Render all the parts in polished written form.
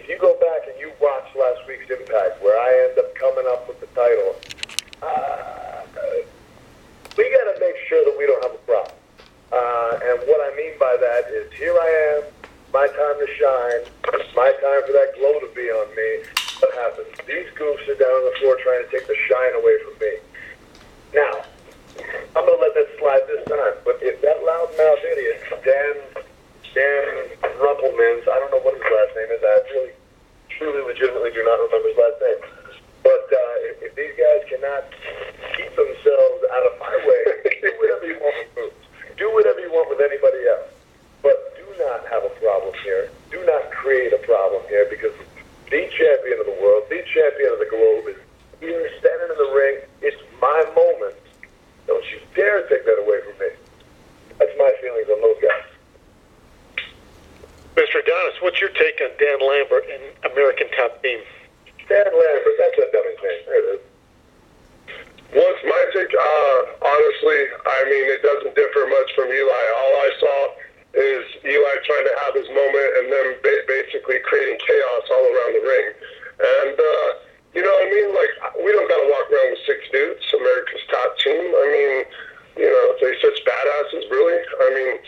if you go back and you watch last week's Impact, where I end up coming up with the title, we got to make sure that we don't have a problem. And what I mean by that is, here I am, my time to shine, my time for that glow to be on me. What happens? These goofs are down on the floor trying to take the shine away from me. Now, I'm going to let that slide this time, but if that loudmouth idiot, Dan Rumpelmans, I don't know what his last name is, I really, truly, legitimately do not remember his last name, but if these guys cannot keep themselves out of my way, do whatever you want with moves. Do whatever you want with anybody else. But do not have a problem here. Do not create a problem here, because the champion of the world, the champion of the globe is here standing in the ring. It's my moment. Don't you dare take that away from me. That's my feelings on those guys. Mr. Adonis, what's your take on Dan Lambert and American Top Team? Dan Lambert, that's a dummy thing. There it is. What's my take? Honestly, I mean, it doesn't differ much from Eli. All I saw is Eli trying to have his moment and then basically creating chaos all around the ring. And, you know what I mean? Like, we don't got to walk around with 6 dudes, America's Top Team. I mean, you know, they're such badasses, really. I mean,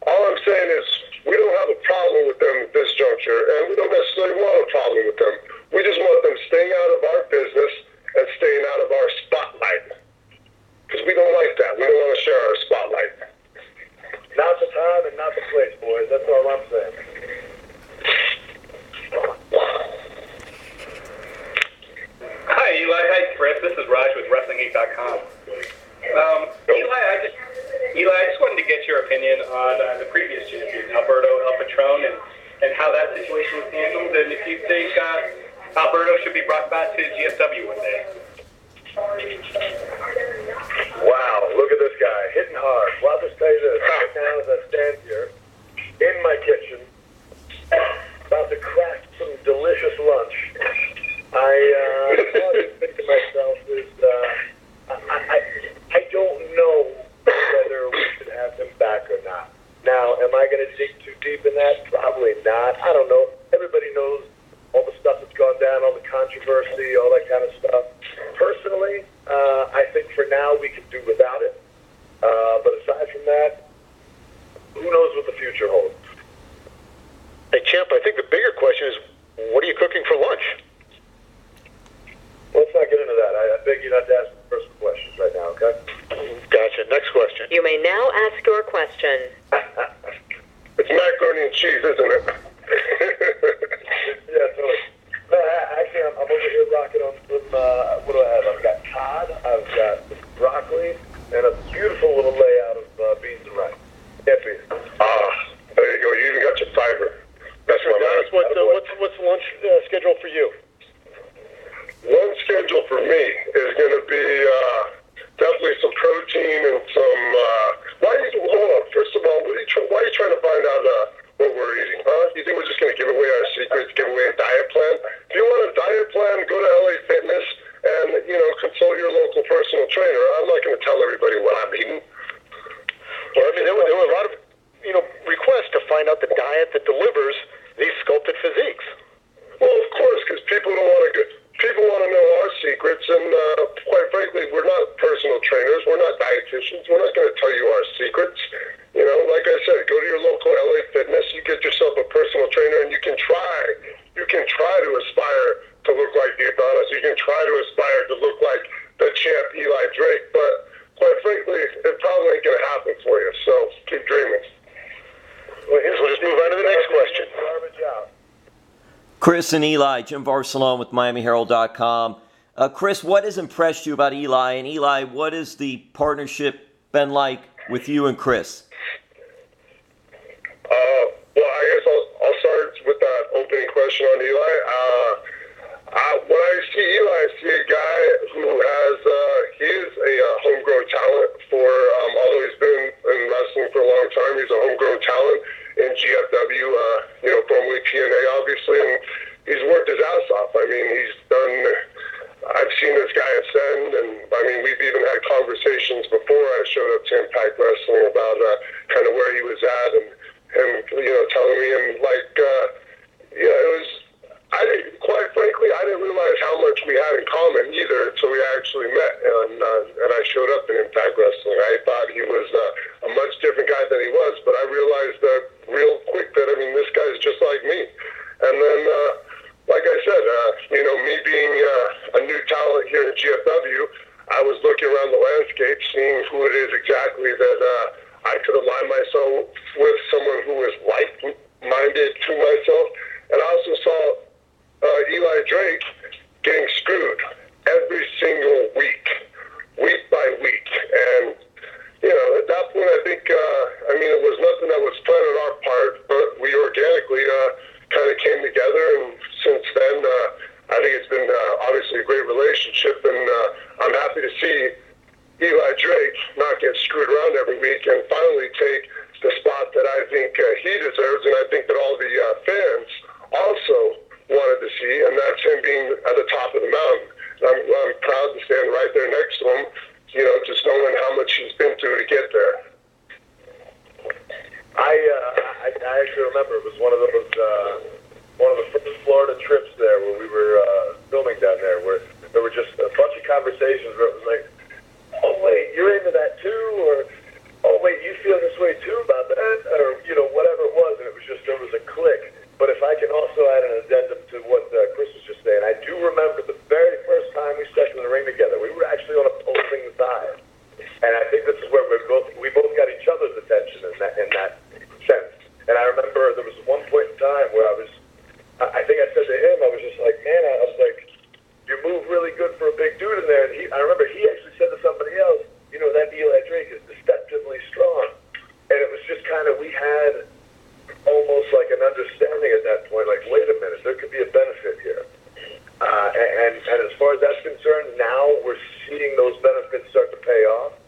all I'm saying is we don't have a problem with them at this juncture, and we don't necessarily want a problem with them. We just want them staying out of our business and staying out of our spotlight. Because we don't like that. We don't want to share our spotlight. Not the time and not the place, boys. That's all I'm saying. Hi, Eli. Hi, Chris. This is Raj with WrestlingGeek.com. Eli, I just wanted to get your opinion on the previous champion, Alberto El Patron, and how that situation was handled, and if you think Alberto should be brought back to GFW one day. Wow, look at this guy, hitting hard. Well, I'll just tell you this. Right now, as I stand here in my kitchen, about to craft some delicious lunch, I think to myself is, I don't know whether we should have him back or not. Now, am I going to dig too deep in that? Probably not. I don't know. Everybody knows all the stuff that's gone down, all the controversy, all that kind of stuff. Personally, I think for now we can do without it. But aside from that, who knows what the future holds? Hey, Champ, I think the bigger question is, what are you cooking for lunch? Let's not get into that. I beg you not to ask personal questions right now, okay? Gotcha. Next question. You may now ask your question. It's macaroni and cheese, isn't it? Yeah, totally. No, actually, I'm over here rocking on some, what do I have? I've got cod, I've got some broccoli, and a beautiful little layout of beans and rice. Can't beat it. There you go. You even got your fiber. That's Mr. Adonis, what's the lunch schedule for you? One schedule for me is going to be definitely some protein and some. Hold on. First of all, why are you trying to find out what we're eating? Huh? You think we're just going to give away our secrets, give away a diet plan? If you want a diet plan, go to LA Fitness and consult your local personal trainer. I'm not going to tell everybody what I'm eating. Well, I mean, there were a lot of requests to find out the diet that delivers these sculpted physiques. Well, of course, because people don't want to. People want to know our secrets, and quite frankly, we're not personal trainers. We're not dietitians. We're not going to tell you our secrets. Like I said, go to your local LA Fitness. You get yourself a personal trainer, and you can try. You can try to aspire to look like the Adonis. You can try to aspire to look like the champ Eli Drake. But quite frankly, it probably ain't going to happen for you. So keep dreaming. Well, we'll just move on to the next question. Chris and Eli, Jim Barcelone with MiamiHerald.com. Chris, what has impressed you about Eli? And Eli, what has the partnership been like with you and Chris? Well, I guess I'll start with that opening question on Eli. When I see Eli, I see a guy who he is a homegrown talent although he's been in wrestling for a long time, he's a homegrown talent in GFW, formerly TNA, obviously, and he's worked his ass off. I mean, I've seen this guy ascend, and I mean, we've even had conversations before I showed up to Impact Wrestling about kind of where he was at, and him, telling me, and it was, towards, and I think that all the fans also wanted to see, and that's him being at the top of the mountain. I'm proud to stand right there next to him, you know, just knowing how much he's been through to get there. I actually remember it was one of the first Florida trips there where we were filming down there, where there were just a bunch of conversations where it was like, oh wait, you're into that too, or oh wait, you feel this way too about that, or you know, whatever it was, and it was just, there was a click. But if I can also add an addendum to what Chris was just saying, I do remember the very first time we stepped in the ring together, we were actually on opposing sides, and I think this is where we both got each other's attention in that sense. And I remember there was one point in time where I think I said to him, I was just like, man, I was like, you move really good for a big dude in there. And I remember he actually said to somebody else, you know, that Eli Drake is deceptively strong. And it was just kind of, we had almost like an understanding at that point, like, wait a minute, there could be a benefit here. And as far as that's concerned, now we're seeing those benefits start to pay off.